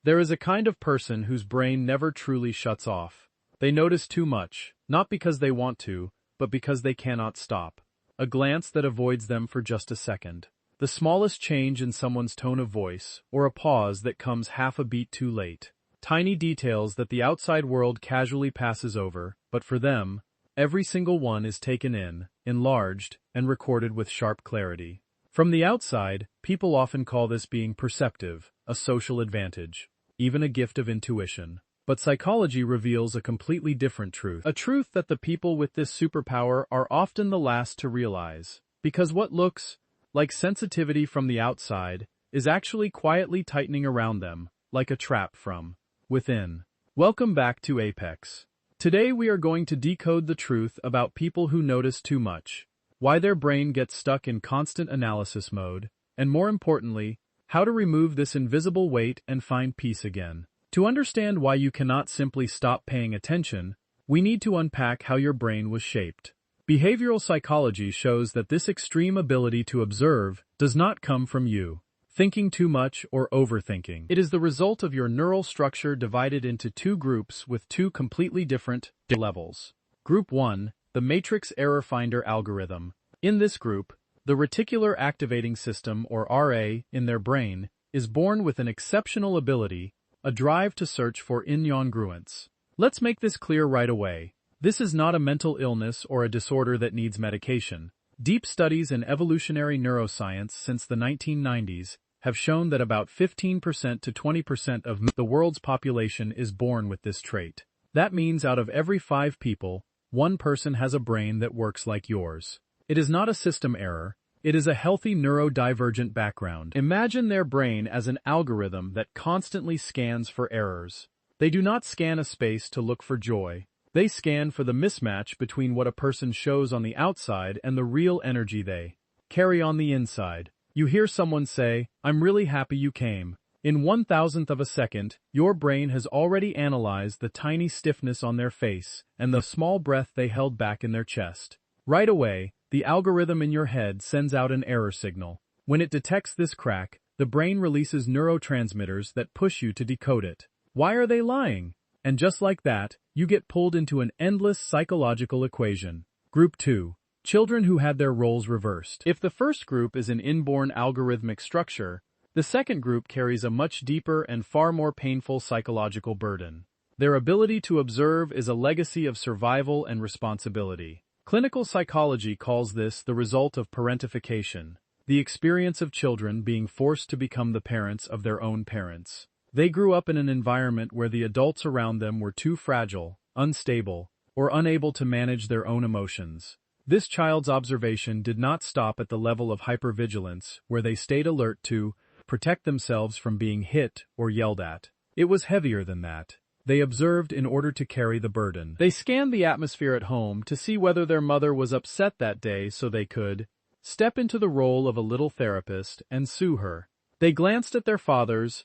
There is a kind of person whose brain never truly shuts off. They notice too much, not because they want to, but because they cannot stop. A glance that avoids them for just a second. The smallest change in someone's tone of voice, or a pause that comes half a beat too late. Tiny details that the outside world casually passes over, but for them, every single one is taken in, enlarged, and recorded with sharp clarity. From the outside, people often call this being perceptive, a social advantage, even a gift of intuition. But psychology reveals a completely different truth. A truth that the people with this superpower are often the last to realize. Because what looks like sensitivity from the outside is actually quietly tightening around them, like a trap from within. Welcome back to Apex. Today we are going to decode the truth about people who notice too much, why their brain gets stuck in constant analysis mode, and more importantly, how to remove this invisible weight and find peace again. To understand why you cannot simply stop paying attention, we need to unpack how your brain was shaped. Behavioral psychology shows that this extreme ability to observe does not come from you thinking too much or overthinking. It is the result of your neural structure divided into two groups with two completely different levels. Group 1, the matrix error finder algorithm. In this group, the reticular activating system, or RA, in their brain, is born with an exceptional ability, a drive to search for incongruence. Let's make this clear right away. This is not a mental illness or a disorder that needs medication. Deep studies in evolutionary neuroscience since the 1990s have shown that about 15% to 20% of the world's population is born with this trait. That means out of every 5 people, 1 person has a brain that works like yours. It is not a system error, it is a healthy neurodivergent background. Imagine their brain as an algorithm that constantly scans for errors. They do not scan a space to look for joy. They scan for the mismatch between what a person shows on the outside and the real energy they carry on the inside. You hear someone say, "I'm really happy you came." In 1,000th of a second, your brain has already analyzed the tiny stiffness on their face and the small breath they held back in their chest. Right away, the algorithm in your head sends out an error signal. When it detects this crack, the brain releases neurotransmitters that push you to decode it. Why are they lying? And just like that, you get pulled into an endless psychological equation. Group 2. Children who had their roles reversed. If the first group is an inborn algorithmic structure, the second group carries a much deeper and far more painful psychological burden. Their ability to observe is a legacy of survival and responsibility. Clinical psychology calls this the result of parentification, the experience of children being forced to become the parents of their own parents. They grew up in an environment where the adults around them were too fragile, unstable, or unable to manage their own emotions. This child's observation did not stop at the level of hypervigilance, where they stayed alert to protect themselves from being hit or yelled at. It was heavier than that. They observed in order to carry the burden. They scanned the atmosphere at home to see whether their mother was upset that day so they could step into the role of a little therapist and soothe her. They glanced at their father's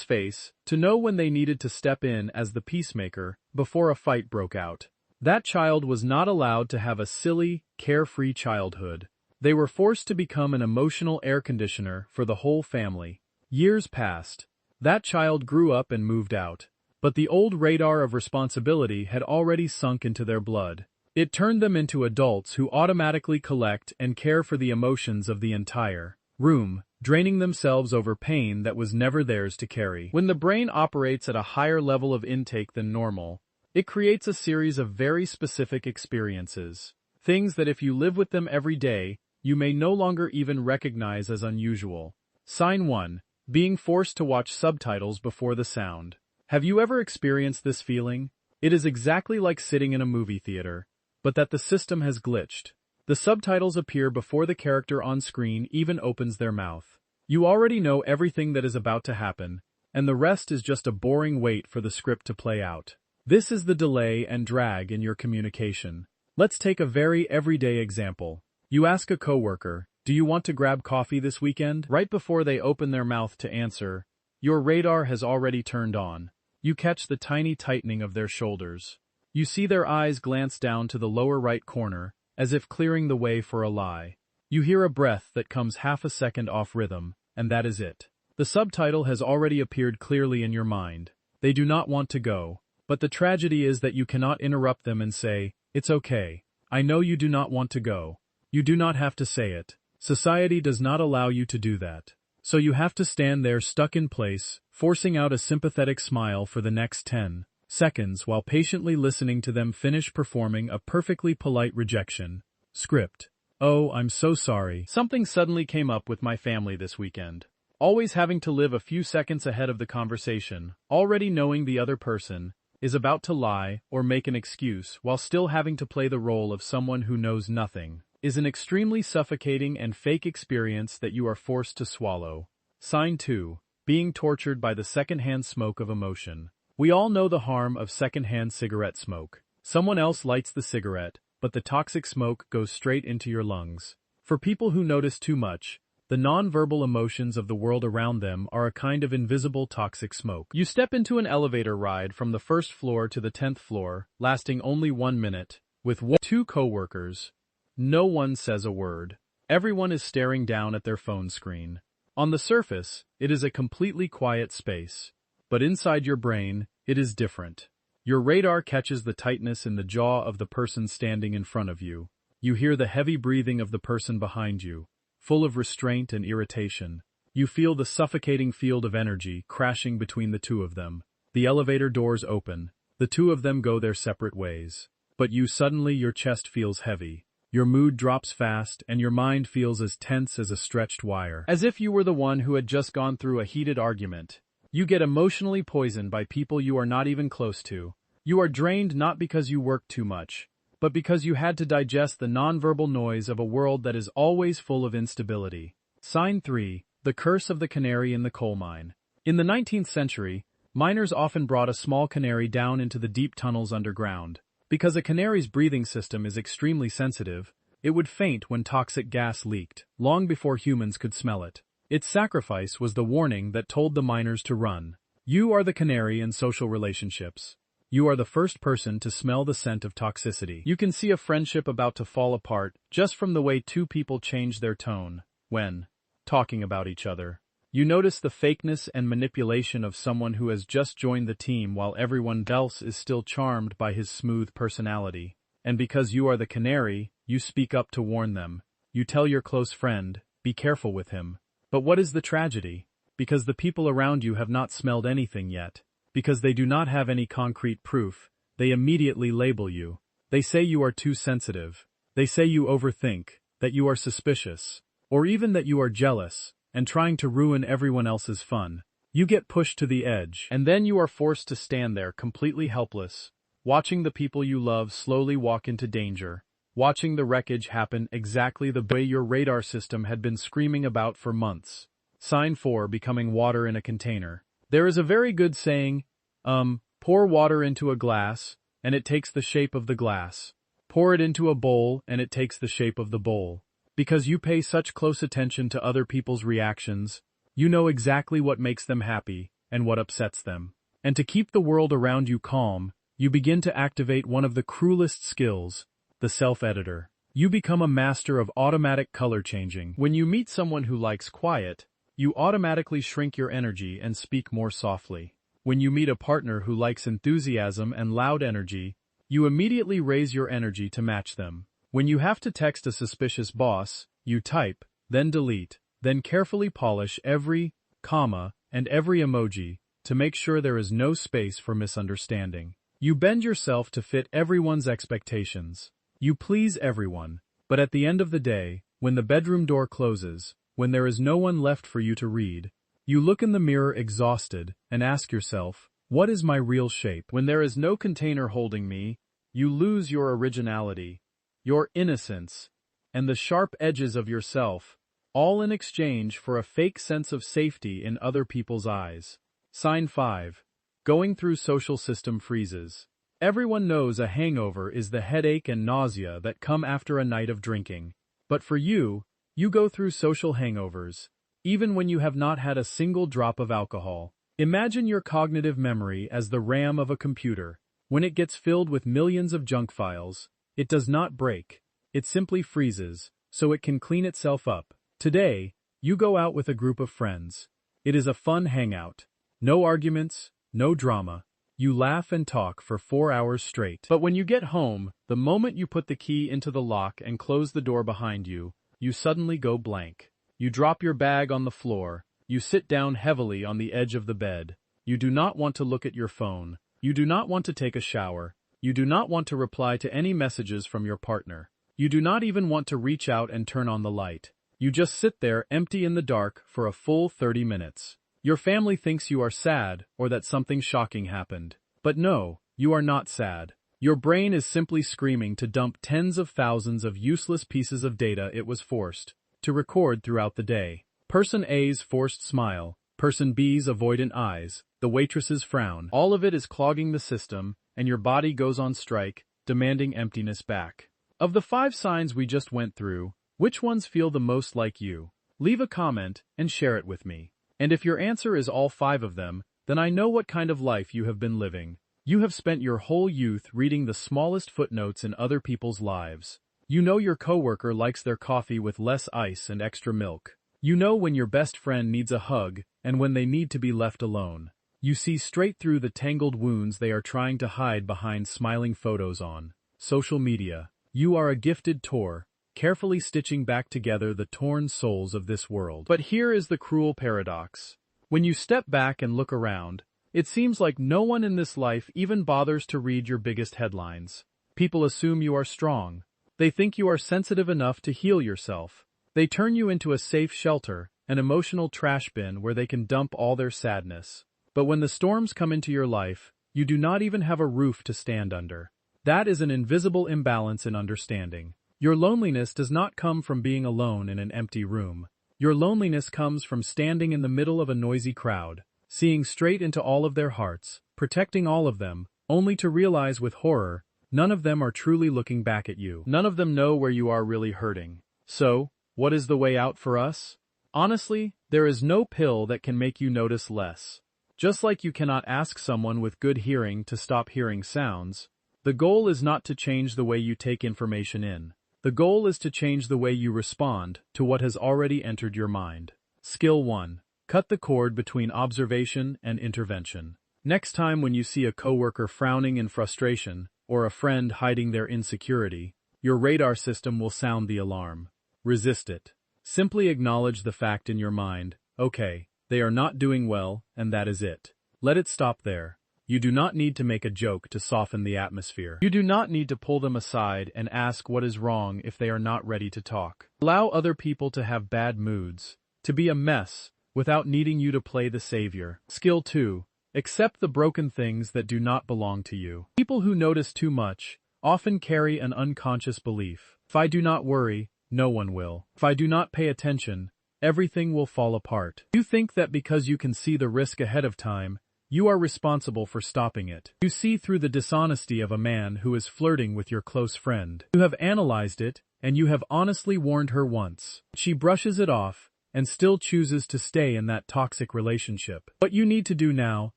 face to know when they needed to step in as the peacemaker before a fight broke out. That child was not allowed to have a silly, carefree childhood. They were forced to become an emotional air conditioner for the whole family. Years passed. That child grew up and moved out. But the old radar of responsibility had already sunk into their blood. It turned them into adults who automatically collect and care for the emotions of the entire room, draining themselves over pain that was never theirs to carry. When the brain operates at a higher level of intake than normal, it creates a series of very specific experiences. Things that if you live with them every day, you may no longer even recognize as unusual. Sign 1. Being forced to watch subtitles before the sound. Have you ever experienced this feeling? It is exactly like sitting in a movie theater, but that the system has glitched. The subtitles appear before the character on screen even opens their mouth. You already know everything that is about to happen, and the rest is just a boring wait for the script to play out. This is the delay and drag in your communication. Let's take a very everyday example. You ask a coworker, "Do you want to grab coffee this weekend?" Right before they open their mouth to answer, your radar has already turned on. You catch the tiny tightening of their shoulders. You see their eyes glance down to the lower right corner, as if clearing the way for a lie. You hear a breath that comes half a second off rhythm, and that is it. The subtitle has already appeared clearly in your mind. They do not want to go. But the tragedy is that you cannot interrupt them and say, "It's okay. I know you do not want to go." You do not have to say it. Society does not allow you to do that. So you have to stand there stuck in place, forcing out a sympathetic smile for the next 10 seconds while patiently listening to them finish performing a perfectly polite rejection. Script. "Oh, I'm so sorry. Something suddenly came up with my family this weekend." Always having to live a few seconds ahead of the conversation, already knowing the other person is about to lie or make an excuse while still having to play the role of someone who knows nothing, is an extremely suffocating and fake experience that you are forced to swallow. Sign 2. Being tortured by the secondhand smoke of emotion. We all know the harm of secondhand cigarette smoke. Someone else lights the cigarette, but the toxic smoke goes straight into your lungs. For people who notice too much, the non-verbal emotions of the world around them are a kind of invisible toxic smoke. You step into an elevator ride from the first floor to the 10th floor, lasting only 1 minute, with 2 co-workers. No one says a word. Everyone is staring down at their phone screen. On the surface, it is a completely quiet space. But inside your brain, it is different. Your radar catches the tightness in the jaw of the person standing in front of you. You hear the heavy breathing of the person behind you, full of restraint and irritation. You feel the suffocating field of energy crashing between the two of them. The elevator doors open. The two of them go their separate ways. But suddenly your chest feels heavy. Your mood drops fast and your mind feels as tense as a stretched wire. As if you were the one who had just gone through a heated argument. You get emotionally poisoned by people you are not even close to. You are drained not because you worked too much, but because you had to digest the nonverbal noise of a world that is always full of instability. Sign 3. The curse of the canary in the coal mine. In the 19th century, miners often brought a small canary down into the deep tunnels underground. Because a canary's breathing system is extremely sensitive, it would faint when toxic gas leaked, long before humans could smell it. Its sacrifice was the warning that told the miners to run. You are the canary in social relationships. You are the first person to smell the scent of toxicity. You can see a friendship about to fall apart just from the way two people change their tone when talking about each other. You notice the fakeness and manipulation of someone who has just joined the team while everyone else is still charmed by his smooth personality. And because you are the canary, you speak up to warn them. You tell your close friend, "Be careful with him." But what is the tragedy? Because the people around you have not smelled anything yet. Because they do not have any concrete proof, they immediately label you. They say you are too sensitive. They say you overthink, that you are suspicious, or even that you are jealous, and trying to ruin everyone else's fun. You get pushed to the edge, and then you are forced to stand there completely helpless, watching the people you love slowly walk into danger, watching the wreckage happen exactly the way your radar system had been screaming about for months. Sign 4. Becoming water in a container. There is a very good saying, pour water into a glass, and it takes the shape of the glass. Pour it into a bowl, and it takes the shape of the bowl. Because you pay such close attention to other people's reactions, you know exactly what makes them happy and what upsets them. And to keep the world around you calm, you begin to activate one of the cruelest skills, the self-editor. You become a master of automatic color changing. When you meet someone who likes quiet, you automatically shrink your energy and speak more softly. When you meet a partner who likes enthusiasm and loud energy, you immediately raise your energy to match them. When you have to text a suspicious boss, you type, then delete, then carefully polish every comma and every emoji to make sure there is no space for misunderstanding. You bend yourself to fit everyone's expectations. You please everyone, but at the end of the day, when the bedroom door closes, when there is no one left for you to read, you look in the mirror exhausted and ask yourself, what is my real shape? When there is no container holding me, you lose your originality, your innocence, and the sharp edges of yourself, all in exchange for a fake sense of safety in other people's eyes. Sign 5. Going through social system freezes. Everyone knows a hangover is the headache and nausea that come after a night of drinking. But for you, you go through social hangovers, even when you have not had a single drop of alcohol. Imagine your cognitive memory as the RAM of a computer. When it gets filled with millions of junk files, it does not break. It simply freezes, so it can clean itself up. Today, you go out with a group of friends. It is a fun hangout. No arguments, no drama. You laugh and talk for 4 hours straight. But when you get home, the moment you put the key into the lock and close the door behind you, you suddenly go blank. You drop your bag on the floor. You sit down heavily on the edge of the bed. You do not want to look at your phone. You do not want to take a shower. You do not want to reply to any messages from your partner. You do not even want to reach out and turn on the light. You just sit there empty in the dark for a full 30 minutes. Your family thinks you are sad or that something shocking happened. But no, you are not sad. Your brain is simply screaming to dump tens of thousands of useless pieces of data it was forced to record throughout the day. Person A's forced smile, Person B's avoidant eyes, the waitress's frown. All of it is clogging the system, and your body goes on strike, demanding emptiness back. Of the 5 signs we just went through, which ones feel the most like you? Leave a comment and share it with me. And if your answer is all 5 of them, then I know what kind of life you have been living. You have spent your whole youth reading the smallest footnotes in other people's lives. You know your coworker likes their coffee with less ice and extra milk. You know when your best friend needs a hug and when they need to be left alone. You see straight through the tangled wounds they are trying to hide behind smiling photos on social media. You are a gifted Tor, carefully stitching back together the torn souls of this world. But here is the cruel paradox. When you step back and look around, it seems like no one in this life even bothers to read your biggest headlines. People assume you are strong. They think you are sensitive enough to heal yourself. They turn you into a safe shelter, an emotional trash bin where they can dump all their sadness. But when the storms come into your life, you do not even have a roof to stand under. That is an invisible imbalance in understanding. Your loneliness does not come from being alone in an empty room. Your loneliness comes from standing in the middle of a noisy crowd, seeing straight into all of their hearts, protecting all of them, only to realize with horror, none of them are truly looking back at you. None of them know where you are really hurting. So, what is the way out for us? Honestly, there is no pill that can make you notice less. Just like you cannot ask someone with good hearing to stop hearing sounds, the goal is not to change the way you take information in. The goal is to change the way you respond to what has already entered your mind. Skill 1. Cut the cord between observation and intervention. Next time when you see a coworker frowning in frustration, or a friend hiding their insecurity, your radar system will sound the alarm. Resist it. Simply acknowledge the fact in your mind, okay, they are not doing well, and that is it. Let it stop there. You do not need to make a joke to soften the atmosphere. You do not need to pull them aside and ask what is wrong if they are not ready to talk. Allow other people to have bad moods, to be a mess, without needing you to play the savior. Skill 2. Accept the broken things that do not belong to you. People who notice too much often carry an unconscious belief. If I do not worry, no one will. If I do not pay attention, everything will fall apart. You think that because you can see the risk ahead of time, you are responsible for stopping it. You see through the dishonesty of a man who is flirting with your close friend. You have analyzed it, and you have honestly warned her once. She brushes it off, and still chooses to stay in that toxic relationship. What you need to do now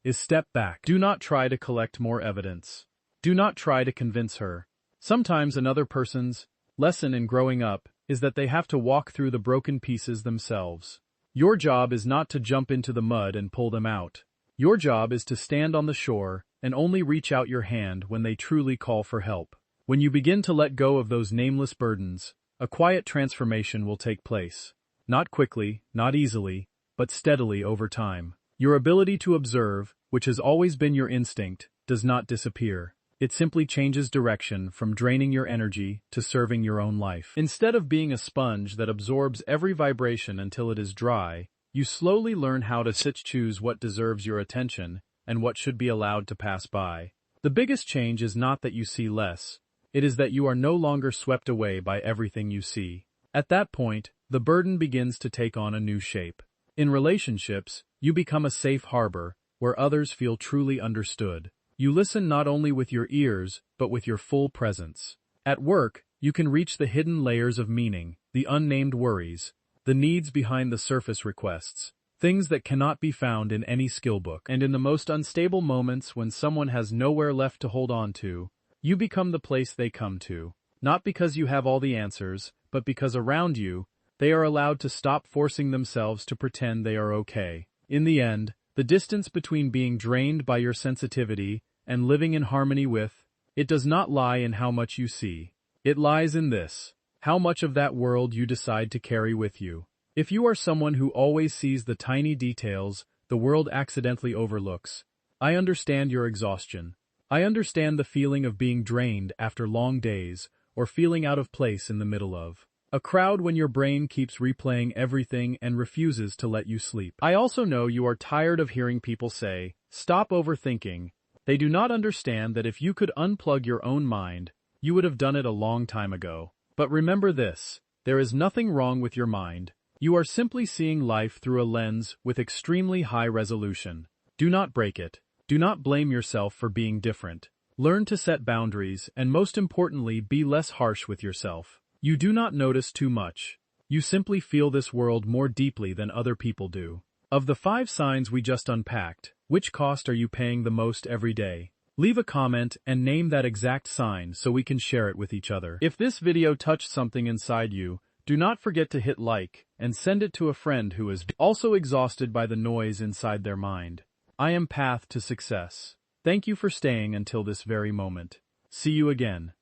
is step back. Do not try to collect more evidence. Do not try to convince her. Sometimes another person's lesson in growing up is that they have to walk through the broken pieces themselves. Your job is not to jump into the mud and pull them out. Your job is to stand on the shore and only reach out your hand when they truly call for help. When you begin to let go of those nameless burdens, a quiet transformation will take place. Not quickly, not easily, but steadily over time. Your ability to observe, which has always been your instinct, does not disappear. It simply changes direction from draining your energy to serving your own life. Instead of being a sponge that absorbs every vibration until it is dry, you slowly learn how to choose what deserves your attention and what should be allowed to pass by. The biggest change is not that you see less, it is that you are no longer swept away by everything you see. At that point, the burden begins to take on a new shape. In relationships, you become a safe harbor where others feel truly understood. You listen not only with your ears, but with your full presence. At work, you can reach the hidden layers of meaning, the unnamed worries, the needs behind the surface requests, things that cannot be found in any skill book. And in the most unstable moments when someone has nowhere left to hold on to, you become the place they come to. Not because you have all the answers, but because around you, they are allowed to stop forcing themselves to pretend they are okay. In the end, the distance between being drained by your sensitivity and living in harmony with it does not lie in how much you see. It lies in this: how much of that world you decide to carry with you. If you are someone who always sees the tiny details the world accidentally overlooks, I understand your exhaustion. I understand the feeling of being drained after long days or feeling out of place in the middle of a crowd when your brain keeps replaying everything and refuses to let you sleep. I also know you are tired of hearing people say, "Stop overthinking." They do not understand that if you could unplug your own mind, you would have done it a long time ago. But remember this: there is nothing wrong with your mind. You are simply seeing life through a lens with extremely high resolution. Do not break it. Do not blame yourself for being different. Learn to set boundaries and, most importantly, be less harsh with yourself. You do not notice too much. You simply feel this world more deeply than other people do. Of the 5 signs we just unpacked, which cost are you paying the most every day? Leave a comment and name that exact sign so we can share it with each other. If this video touched something inside you, do not forget to hit like and send it to a friend who is also exhausted by the noise inside their mind. I am Path to Success. Thank you for staying until this very moment. See you again.